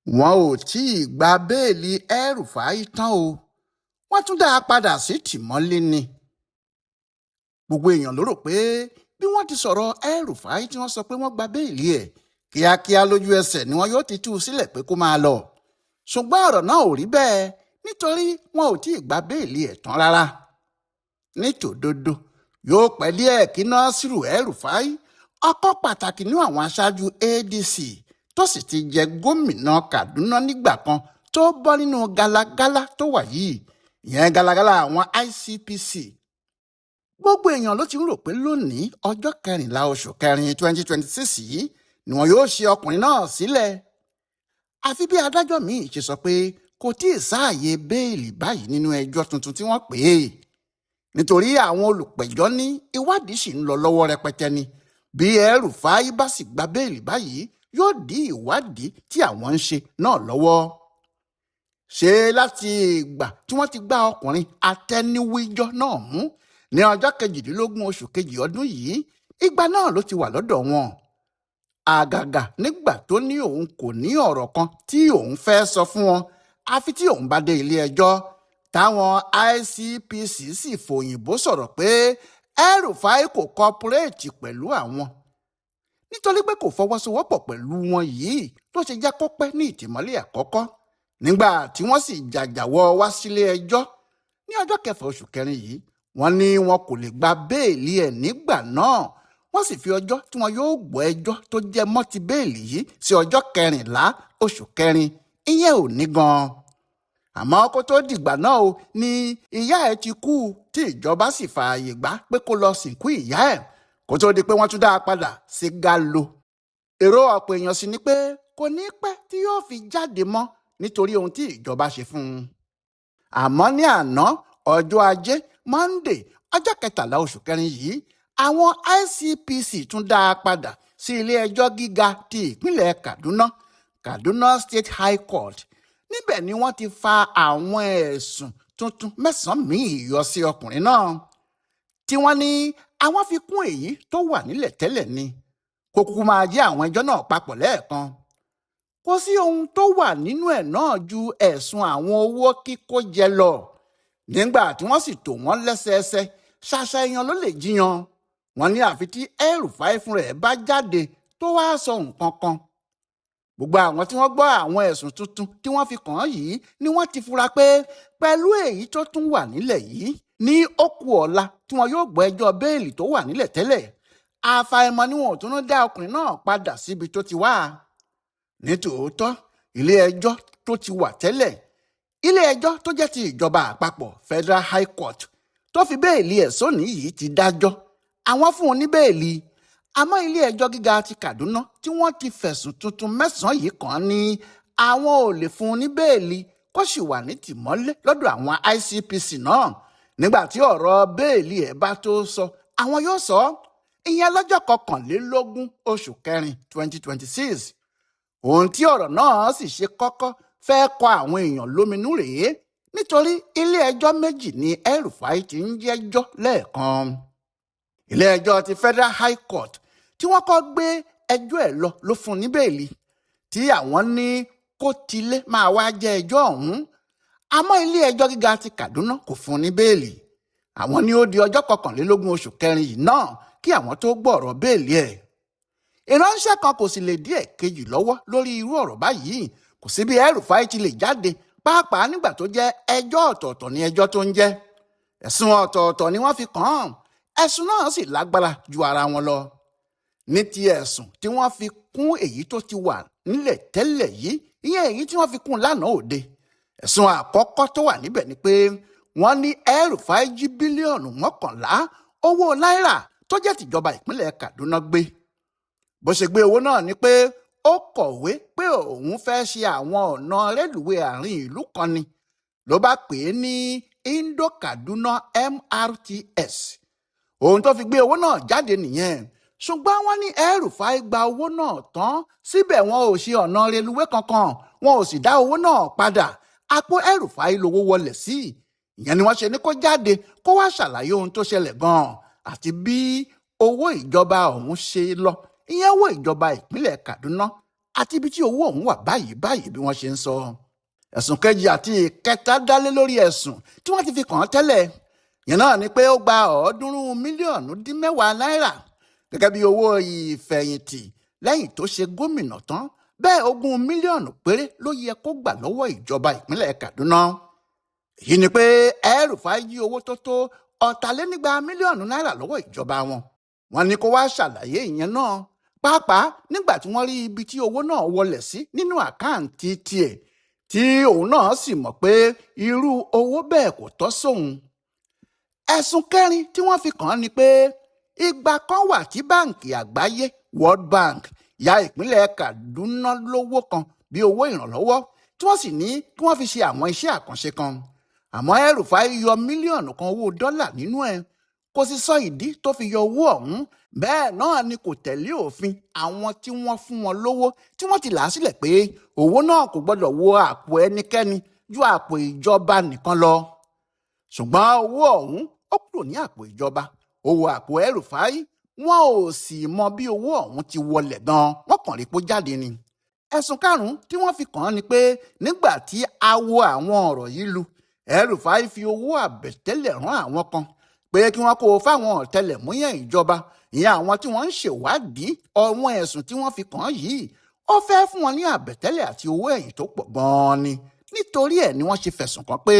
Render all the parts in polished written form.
wọn ò tí ì gba béèlì El-Rufai tán o, wọ́n tún dá a padà sí tìmọ́lé ni. Gbogbo èèyàn ló rò pé bí wọ́n ti sọ̀rọ̀ El-Rufai tí wọ́n sọ pé wọ́n gba béèlì ẹ̀ kíákíá lójú ẹsẹ̀ ni wọn yóò ti tú u sílẹ̀ pé kó máa lọ. Ṣùgbọ́n ọ̀rọ̀ náà ò rí bẹ́ẹ̀ nítorí wọn ò tí ì gba béèlì ẹ̀ tán rárá. Nítòdodo yóò pẹ́ díẹ̀ kí Nasiru El-Rufai, ọ̀kan pàtàkì nínú àwọn aṣáájú ADC tó sì ti jẹ gómìnà Kaduna nígbà kan, tó bọ́ nínú galagala tó wà yìí, ìyẹn galagala àwọn ICPC. Gbogbo èèyàn ló ti ń rò pé lónìí ọjọ́ 14 oṣù kẹrin 2026 yìí ni wọn yóò ṣe ọkùnrin náà sílẹ̀. Àfi bí adájọ́ míì ṣe sọ pé kò tí ì sáàyè béèlì báyìí nínú ẹjọ́ tuntun tí wọ́n pè é, nítorí àwọn olùpẹ̀jọ́ ní ìwádìí ṣì ń lọ lọ́wọ́ rẹpẹtẹ ni. Bí El-Rufai bá sì gba béèlì báyìí yóò dí ìwádìí tí àwọn ń ṣe náà lọ́wọ́. Ṣé láti ìgbà tí wọ́n ti gbá ọkùnrin atẹ́niwíjọ́ náà mú ní ọjọ́ 22 oṣù kejì ọdún yìí, ìgbà náà ló ti wà lọ́dọ̀ wọn. Àgàgà nígbà tó ní òun kò ní ọ̀rọ̀ kan tí òun fẹ́ sọ fún wọn àfi tí òun bá dé ilé ẹjọ́, táwọn ICPC sì fòyìnbó sọ̀rọ̀ pé El-Rufai kò kọpúrẹ́ẹ̀tì pẹ̀lú àwọn. Nítorí pé kò fọwọ́sowọ́pọ̀ pẹ̀lú wọn yìí ló ṣe jẹ́ kó pẹ́ ní ìtìmọ́lé àkọ́kọ́, nígbà tí wọ́n sì jàjàwọ́ wá sílé ẹjọ́ ní ọjọ́ 6 oṣù kẹrin yìí. Wọ́n ní wọn kò lè gba béèlì ẹ̀ nígbà náà, wọ́n sì fi ọjọ́ tí wọn yóò gbọ́ ẹjọ́ tó jẹ́ mọ́tí béèlì yìí sí ọjọ́ 14 oṣù kẹrin, ìyẹn ò ní gan-an. Àmọ́ kó tó dìgbà náà o ni ìyá ẹ̀ ti kú, tí ìjọba sì fààyè gbà pé kó lọ sìnkú ìyá ẹ̀ kó tó di pé wọ́n tún dá a padà sí Galo. Èrò ọ̀pọ̀ èèyàn sì ni pé kò ní pẹ́ tí yóò fi jáde mọ́ nítorí ohun tí ìjọba ṣe fún un. Àmọ́ ní àná ọjọ́ Ajé Monday ọjọ́ 13 oṣù kẹrin yìí, àwọn ICPC tún dá a padà sí ilé ẹjọ́ gíga ti ìpínlẹ̀ Kaduna State High Court. Níbẹ̀ ni wọ́n ti fa àwọn ẹ̀sùn tuntun 9 míì yọ sí ọkùnrin náà, tí wọ́n ní àwọn fi kún èyí tó wà nílẹ̀ tẹ́lẹ̀ ni, kó kúkú máa jẹ́ àwọn ẹjọ́ náà papọ̀ lẹ́ẹ̀kan. Kò sí ohun tó wà nínú ẹ̀ náà ju ẹ̀sùn àwọn owó kíkó jẹ lọ. Nígbà tí wọ́n sì tò wọ́n lẹ́sẹẹsẹ, ṣàṣà èèyàn ló lè jiyàn. Wọ́n ní àfi tí El-Rufai fúnra ẹ̀ bá jáde tó wá sọ nǹkan kan. Gbogbo àwọn tí wọ́n gbọ́ àwọn ẹ̀sùn tuntun tí wọ́n fi kàn án yìí ni wọ́n ti fura pé pẹ̀lú èyí tó tún wà nílẹ̀ yìí, ní ó kù ọ̀la tí wọn yóò gbọ́ ẹjọ́ béèlì tó wà nílẹ̀ tẹ́lẹ̀, àfàìmọ̀ ni wọn ò tún dá ọkùnrin náà padà síbi tó ti wá. Nítòótọ́ ilé ẹjọ́ tó ti wà tẹ́lẹ̀, ilé ẹjọ́ tó jẹ́ ti ìjọba àpapọ̀ Federal High Court tó fi béèlì ẹ̀ sóní yìí ti dájọ́, àwọn fún un ní béèlì. Àmọ́ ilé ẹjọ́ gíga ti Kaduna tí wọ́n ti fẹ̀sùn tuntun 9 yìí kàn ní àwọn ò lè fún un ní béèlì, kó sì wà ní tìmọ́lé lọ́dọ̀ àwọn ICPC náà. Nígbà tí ọ̀rọ̀ béèlì ẹ̀ bá tó sọ, àwọn yóò sọ, ìyẹn lọ́jọ́ 21 oṣù kẹrin 2026. Ohun tí ọ̀rọ̀ náà sì ṣe kọ́kọ́ fẹ́ kọ àwọn èèyàn lóminú rèé, nítorí ilé ẹjọ́ méjì ni El-Rufai ti ń jẹ́jọ́ lẹ́ẹ̀kan. Ilé ẹjọ́ ti Federal High Court tí wọ́n kọ́ gbé ẹjọ́ ẹ̀ lọ fún ní béèlì, tí àwọn ní kó tilé máa wá jẹ́ ẹjọ́ ọ̀hún. Àmọ́ ilé ẹjọ́ gíga ti Kaduna kò fún ní béèlì. Àwọn ní ó di ọjọ́ 21 oṣù kẹrin yìí náà kí àwọn tó gbọ́ ọ̀rọ̀ béèlì ẹ̀. Ìránṣẹ́ kan kò sì lè dí èkejì lọ́wọ́ lórí irú ọ̀rọ̀ báyìí. Kò sí bí El-Rufai ti lè jáde, pàápàá nígbà tó jẹ́ ẹjọ́ ọ̀tọ̀ọ̀tọ̀ ní ẹjọ́ tó ń jẹ́. Ẹ̀sùn ọ̀tọ̀ọ̀tọ̀ ni wọ́n fi kàn án. Ẹ̀sùn náà sì lágbára ju ara wọn lọ. Ní ti ẹ̀sùn tí wọ́n fi kún èyí tó ti wà nílẹ̀ tẹ́lẹ̀ yìí, ìyẹn èyí tí wọ́n fi kún lánàá òde. Ẹ̀sùn àkọ́kọ́ tó wà níbẹ̀ ni pé wọ́n ní El-Rufai jí bílíọ̀nù 11 owó náírà tó jẹ́ tìjọba ìpínlẹ̀ Kaduna gbé. Bó ṣe gbé owó náà ni pé ó kọ̀wé pé òun fẹ́ ṣe àwọn ọ̀nà rélùwé àárín ìlú kan ni, ló bá pè é ní Indo-Kaduna MRTS. Ohun tó fi gbé owó náà jáde nìyẹn. Ṣùgbọ́n wọ́n ní El-Rufai gba owó náà tán, síbẹ̀ wọn ò ṣe ọ̀nà rélùwé kankan, wọn ò sì dá owó náà padà. Àpò El-Rufai lówó wọlé sí. Ìyẹn ni wọ́n ṣe ní kó jáde kó wá ṣàlàyé ohun tó ṣẹlẹ̀ gan-an àti bí owó ìjọba ọ̀hún ṣe lọ, ìyẹn owó ìjọba ìpínlẹ̀ Kaduna àti ibi tí owó ọ̀hún wà báyìí bí wọ́n ṣe ń sọ. ẹ̀sùn kejì àti ìkẹta dálé lórí ẹ̀sùn tí wọ́n ti fi kàn án tẹ́lẹ̀. yẹn náà ni pé ó gba 300 mílíọ̀nù dín mẹ́wàá náírà gẹ́gẹ́ bí owó ìfẹ̀yìntì lẹ́yìn tó ṣe gómìnà tán. bẹ́ẹ̀ 20 mílíọ̀nù péré ló yẹ kó gbà lọ́wọ́ ìjọba ìpínlẹ̀ Kaduna. èyí ni pé El-Rufai jí owó tó tó 200 mílíọ̀nù náírà lọ́wọ́ ìjọba wọn. wọ́n ní kó wá ṣàlàyé ìyẹn náà pàápàá nígbà tí wọ́n rí ibi tí owó náà wọlẹ̀ sí nínú àkáǹtì tiẹ̀ tí òun náà sì mọ̀ pé irú owó bẹ́ẹ̀ kò tọ́ sóun. ẹ̀sùn kẹrin tí wọ́n fi kàn án ni pé ìgbà kan wà tí báǹkì àgbáyé World Bank ya ìpínlẹ̀ Kaduna lówó kan bí owó ìrànlọ́wọ́ tí wọ́n sì ní kí wọ́n fi ṣe àwọn iṣẹ́ àkànṣe kan. àmọ́ El-Rufai yọ mílíọ̀nù kan owó dọ́là nínú ẹ̀, kò sì sọ ìdí tó fi yọ owó ọ̀hún. bẹ́ẹ̀ náà ni kò tẹ̀lé òfin àwọn tí wọ́n fún wọn lówó tí wọ́n ti là á sílẹ̀ pé owó náà kò gbọ́dọ̀ wọ àpò ẹnikẹ́ni ju àpò ìjọba nìkan lọ. ṣùgbọ́n owó ọ̀hún ó kúrò ní àpò ìjọba, ó wọ àpò El-Rufai. wọn ò sì mọ bí owó ọ̀hún ti wọlẹ̀ gan, wọ́n kàn rí pó jáde ni. ẹ̀sùn karùn-ún tí wọ́n fi kàn án ni pé nígbà tí a wo àwọn ọ̀rọ̀ yìí lu, El-Rufai fi owó àbẹ̀tẹ́lẹ̀ rán àwọn kan pé kí wọ́n kó o fáwọn ọ̀tẹlẹ̀múyẹ́ ìjọba, ìyẹn àwọn tí wọ́n ń ṣèwádìí ọ̀wọ́n ẹ̀sùn tí wọ́n fi kàn án yìí. ó fẹ́ fún wọn ní àbẹ̀tẹ́lẹ̀ àti owó ẹ̀yìn tó pọ̀ gan-an ni. nítorí ẹ̀ ni wọ́n ṣe fẹ̀sùn kàn pé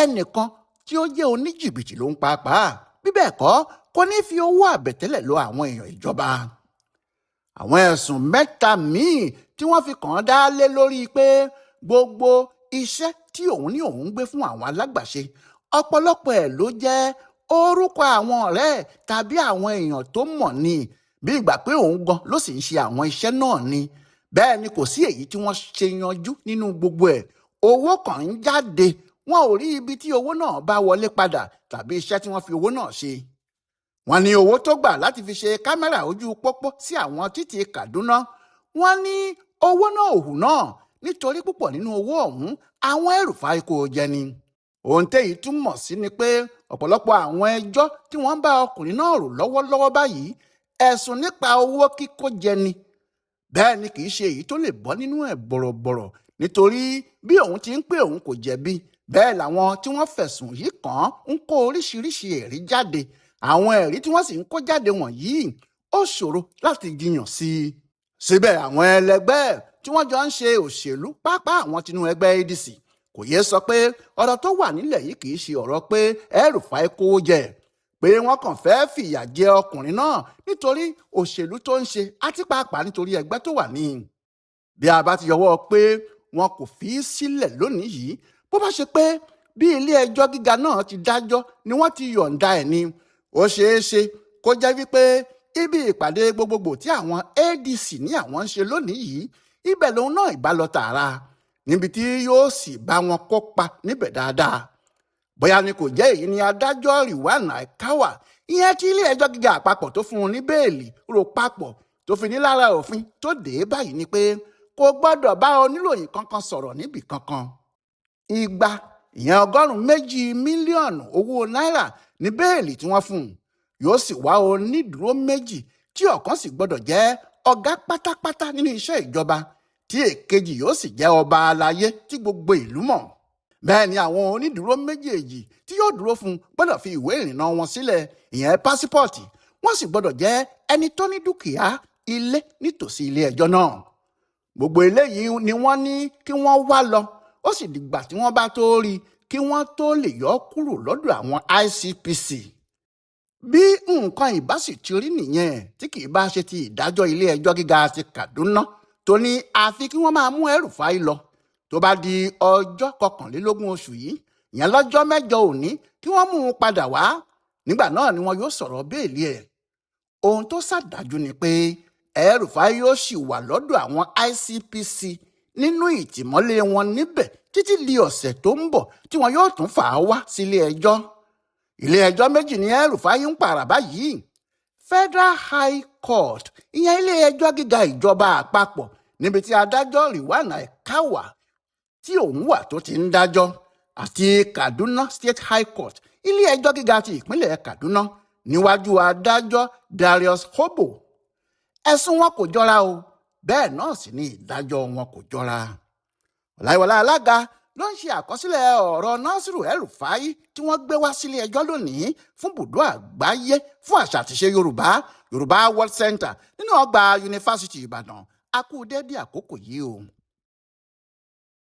ẹnìkan tí ó jẹ́ oníjìbìtì ló ń pàápàá, bí bẹ́ẹ̀ kọ́ kò ní fi owó àbẹ̀tẹ́lẹ̀ lọ àwọn èèyàn ìjọba. àwọn ẹ̀sùn mẹ́ta míì tí wọ́n fi kàn án dá lé lórí pé gbogbo iṣẹ́ tí òun ní òun gbé fún àwọn alágbàṣe, ọ̀pọ̀lọpọ̀ ẹ̀ ló jẹ́ orúkọ àwọn ọ̀rẹ́ tàbí àwọn èèyàn tó mọ̀ ni, bí ìgbà pé òun gan ló sì ń ṣe àwọn iṣẹ́ náà ni. bẹ́ẹ̀ ni kò sí èyí tí wọ́n ṣe yanjú nínú gbogbo ẹ̀. owó kan ń jáde, wọn ò rí ibi tí owó náà bá wọlé padà tàbí iṣẹ́ tí wọ́n fi owó náà ṣe. wọ́n ní owó tó gbà láti fi ṣe kámẹ́rà ojú pópó sí àwọn títì Kaduna, wọ́n ní owó náà ò hù náà nítorí púpọ̀ nínú owó ọ̀hún àwọn El-Rufai kò jẹ ni. ohun téyí túmọ̀ sí ni pé ọ̀pọ̀lọpọ̀ àwọn ẹjọ́ tí wọ́n ń bá ọkùnrin náà rò lọ́wọ́lọ́wọ́ báyìí ẹ̀sùn nípa owó kíkó jẹ ni. bẹ́ẹ̀ ni kì í ṣe èyí tó lè bọ́ nínú ẹ̀ bọ̀rọ̀bọ̀rọ̀, nítorí bí òun ti ń pé òun kò jẹ̀bi, bẹ́ẹ̀ làwọn tí wọ́n fẹ̀sùn yìí kàn án ń kó oríṣiríṣi ẹ̀rí jáde. àwọn ẹ̀rí tí wọ́n sì ń kó jáde wọ̀nyí ó ṣòro láti jiyàn sí i. síbẹ̀ àwọn ẹlẹgbẹ́ tí wọ́n jọ ń ṣe òṣèlú, pàápàá àwọn tinú ẹgbẹ́ ADC, kò yé sọ pé ọ̀rọ̀ tó wà nílẹ̀ yìí kì í ṣe ọ̀rọ̀ pé El-Rufai kówó jẹ, pé wọ́n kàn fẹ́ fìyà jẹ ọkùnrin náà nítorí òṣèlú tó ń ṣe àti pàápàá nítorí ẹgbẹ́ tó wà ní. bí a bá ti yọwọ́ pé wọn kò fi í sílẹ̀ lónìí yìí, bó bá ṣe pé bí ilé ẹjọ́ gíga náà ti dájọ́ ni wọ́n ti yọ̀ǹda ẹ̀ ni, ó ṣeé ṣe kó jẹ́ wípé ibi ìpàdé gbogbogbò tí àwọn ADC ní àwọn ń ṣe lónìí yìí, ibẹ̀ lòun náà ìbá lọ tààrà, níbi tí yóò sì bá wọn kópa níbẹ̀ dáadáa. bóyá ni kò jẹ́ èyí ni adájọ́ Rìwán Àìkáwà, ìyẹn tí ilé ẹjọ́ gíga àpapọ̀ tó fún un ní bẹ́ẹ̀lì rò papọ̀ tó fi ní lára òfin tó dé báyìí ni pé kò gbọ́dọ̀ bá oníròyìn kankan sọ̀rọ̀ níbì kankan. ìyẹn 200 mílíọ̀nù owó náírà ní bẹ́ẹ̀lì tí wọ́n fún un. yóò sì wá onídùúró méjì tí ọ̀kan sì gbọ́dọ̀ jẹ́ ọ̀gá pátápátá nínú iṣẹ́ ìjọba, tí èkejì yóò sì jẹ́ ọba aláyé tí gbogbo ìlú mọ̀. bẹ́ẹ̀ ni àwọn onídùúró méjèèjì tí yóò dúró fún gbọ́dọ̀ fi ìwé ìrìnnà wọn sílẹ̀, ìyẹn pásípọ̀tì. wọ́n sì gbọ́dọ̀ jẹ́ ẹni tó ní dúkìá ilé nítòsí ilé ẹjọ́ náà. gbogbo eléyìí ni wọ́n ní kí wọ́n wá lọ, ó sì dìgbà tí wọ́n bá tó rí kí wọ́n tó lè yọ kúrò lọ́dọ̀ àwọn ICPC. bí nǹkan ìbá sì ti rí nìyẹn tí kì í bá ṣe ti ìdájọ́ ilé ẹjọ́ gíga ti Kaduna tó ní àfi kí wọ́n máa mú El-Rufai lọ tó bá di ọjọ́ 21 oṣù yìí, ìyẹn lọ́jọ́ 8 òní, kí wọ́n mú un padà wá. nígbà náà ni wọn yóò sọ̀rọ̀ béèlì ẹ̀. ohun tó ṣàdájú ni pé El-Rufai yóò ṣì wà lọ́dọ̀ àwọn ICPC nínú ìtìmọ́lé wọn níbẹ̀ títí di ọ̀sẹ̀ tó ń bọ̀ tí wọn yóò tún fà á wá sílé ẹjọ́. ilé ẹjọ́ méjì ní El-Rufai ń pààrà báyìí: Federal High Court, ìyẹn ilé ẹjọ́ gíga ìjọba àpapọ̀ níbi tí adájọ́ Rìwán Àìkáwà tí òun wà tó ti ń dájọ́, àti Kaduna State High Court, ilé ẹjọ́ gíga ti ìpínlẹ̀ Kaduna níwájú adájọ́ Darius Hobo. ẹ̀sùn wọn kò jọra o, bẹ́ẹ̀ náà sì ni ìdájọ́ wọn kò jọra. Ọláyíwọlá Alága ló ń ṣe àkọsílẹ̀ ọ̀rọ̀ Nasiru El-Rufai tí wọ́n gbé wá sílé ẹjọ́ lónìí fún Ibùdó Àgbáyé fún Àṣà àtìṣe Yorùbá World Center nínú ọgbà Yunifásitì Ìbàdàn. A kú dédé àkókò yìí o.